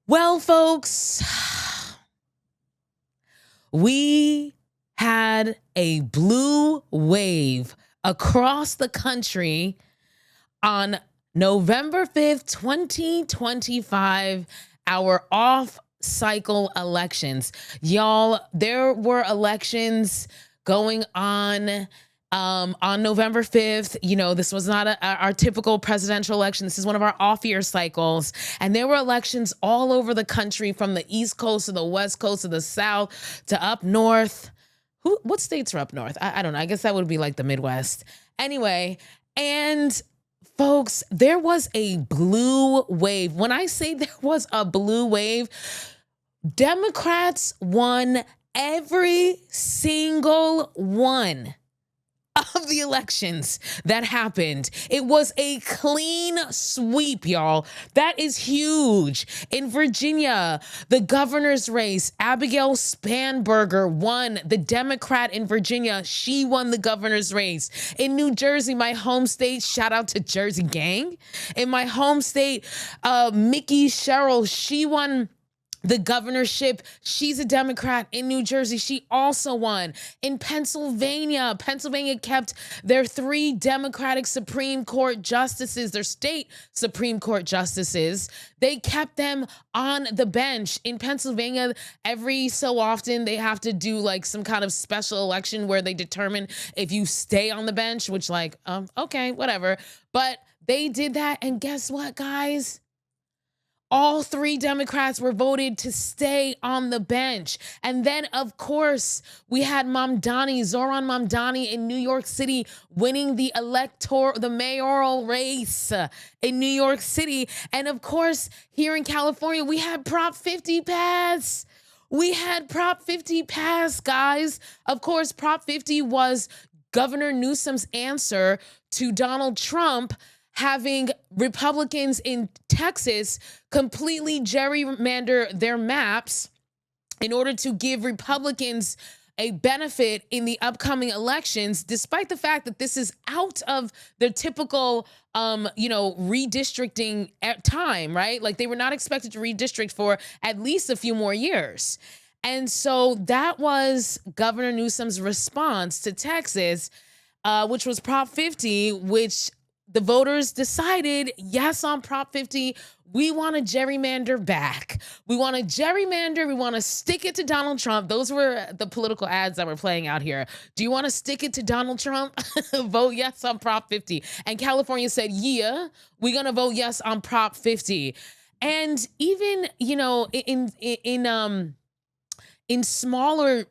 Well, folks, we had a blue wave across the country on November 5th, 2025, our off cycle elections. Y'all, there were elections going on November 5th. You know, this was not our typical presidential election. This is one of our off year cycles. And there were elections all over the country, from the East Coast to the West Coast to the South to up north. What states are up north? I don't know. I guess that would be like the Midwest. Anyway, and folks, there was a blue wave. When I say there was a blue wave, Democrats won every single one of the elections that happened. It was a clean sweep, y'all. That is huge. In Virginia, the governor's race, Abigail Spanberger won, the Democrat in Virginia. She won the governor's race. In New Jersey, my home state, shout out to Jersey Gang. In my home state, Mickey Sherrill, she won the governorship. She's a Democrat in New Jersey. She also won. In Pennsylvania kept their 3 Democratic Supreme Court justices, their state Supreme Court justices. They kept them on the bench. In Pennsylvania, every so often they have to do like some kind of special election where they determine if you stay on the bench, which okay, whatever. But they did that, and guess what, guys? All 3 Democrats were voted to stay on the bench. And then, of course, we had Zohran Mamdani in New York City winning the mayoral race in New York City. And of course, here in California, we had Prop 50 pass. Guys. Of course, Prop 50 was Governor Newsom's answer to Donald Trump having Republicans in Texas completely gerrymander their maps in order to give Republicans a benefit in the upcoming elections, despite the fact that this is out of their typical, redistricting time, right? Like, they were not expected to redistrict for at least a few more years. And so that was Governor Newsom's response to Texas, which was Prop 50, which the voters decided, yes, on Prop 50, we want to gerrymander back. We want to gerrymander. We want to stick it to Donald Trump. Those were the political ads that were playing out here. Do you want to stick it to Donald Trump? Vote yes on Prop 50. And California said, yeah, we're going to vote yes on Prop 50. And even, in smaller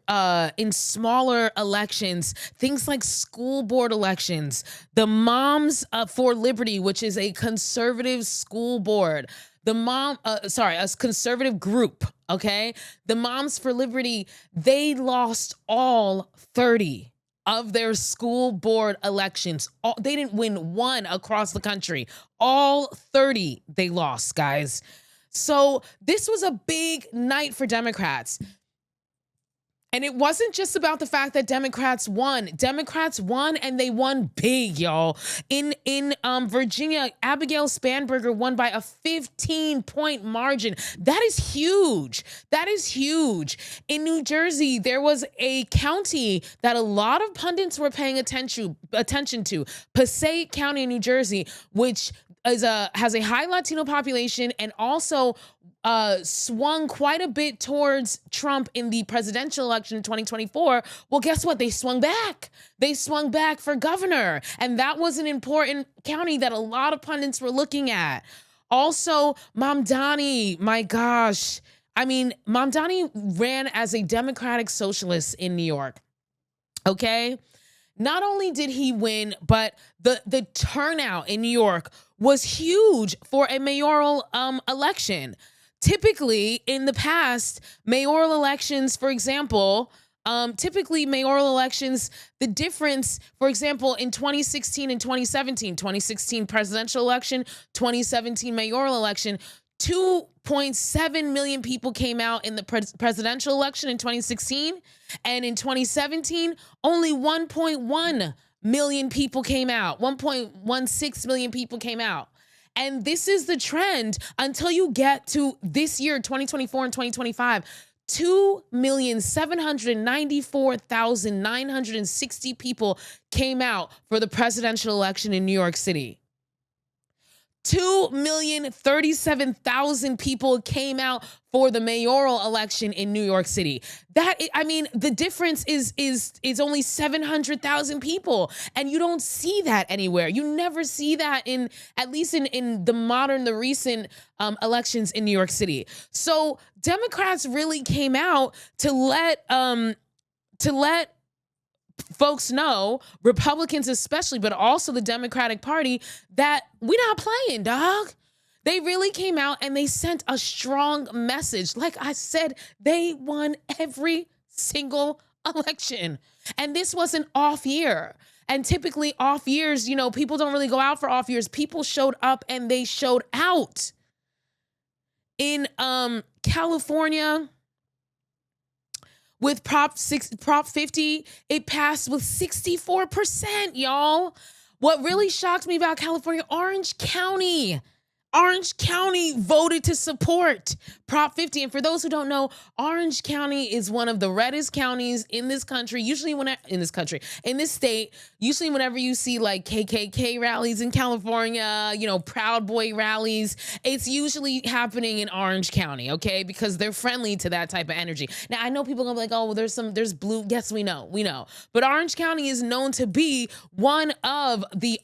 elections, things like school board elections, the Moms for Liberty, which is a conservative school board, a conservative group, okay? The Moms for Liberty, they lost all 30 of their school board elections. They didn't win one across the country. All 30 they lost, guys. So this was a big night for Democrats. And it wasn't just about the fact that Democrats won. Democrats won, and they won big, y'all. In Virginia, Abigail Spanberger won by a 15-point margin. That is huge. In New Jersey, there was a county that a lot of pundits were paying attention to, Passaic County in New Jersey, which has a high Latino population and also swung quite a bit towards Trump in the presidential election in 2024. Well, guess what? They swung back. They swung back for governor. And that was an important county that a lot of pundits were looking at. Also, Mamdani, my gosh. I mean, Mamdani ran as a Democratic socialist in New York. Okay? Not only did he win, but the turnout in New York was huge for a mayoral election. Typically, in the past, mayoral elections, for example, the difference, for example, in 2016 and 2017 presidential election, 2017 mayoral election, 2.7 million people came out in the presidential election in 2016. And in 2017, only 1.1 million people came out, 1.16 million people came out. And this is the trend until you get to this year, 2024 and 2025. 2,794,960 people came out for the presidential election in New York City. 2,037,000 people came out for the mayoral election in New York City. The difference is only 700,000 people, and you don't see that anywhere. You never see that at least in the recent elections in New York City. So Democrats really came out to let folks know, Republicans especially, but also the Democratic Party, that we're not playing, dog. They really came out and they sent a strong message. Like I said, they won every single election. And this was an off year. And typically off years, people don't really go out for off years. People showed up and they showed out. In California, with Prop 50, it passed with 64%, y'all. What really shocked me about California, Orange County voted to support Prop 50. And for those who don't know, Orange County is one of the reddest counties in this country. In this state, usually whenever you see like KKK rallies in California, Proud Boy rallies, it's usually happening in Orange County, okay? Because they're friendly to that type of energy. Now, I know people are gonna be like, oh, well, there's blue. Yes, we know. But Orange County is known to be one of the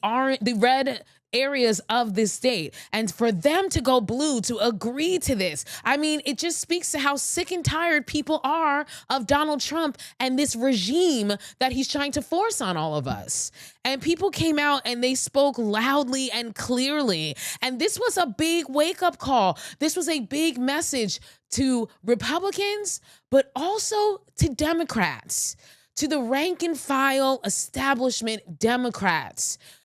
red areas of this state. And for them to go blue, to agree to this, it just speaks to how sick and tired people are of Donald Trump and this regime that he's trying to force on all of us. And people came out and they spoke loudly and clearly. And this was a big wake-up call. This was a big message to Republicans, but also to Democrats, to the rank and file establishment Democrats.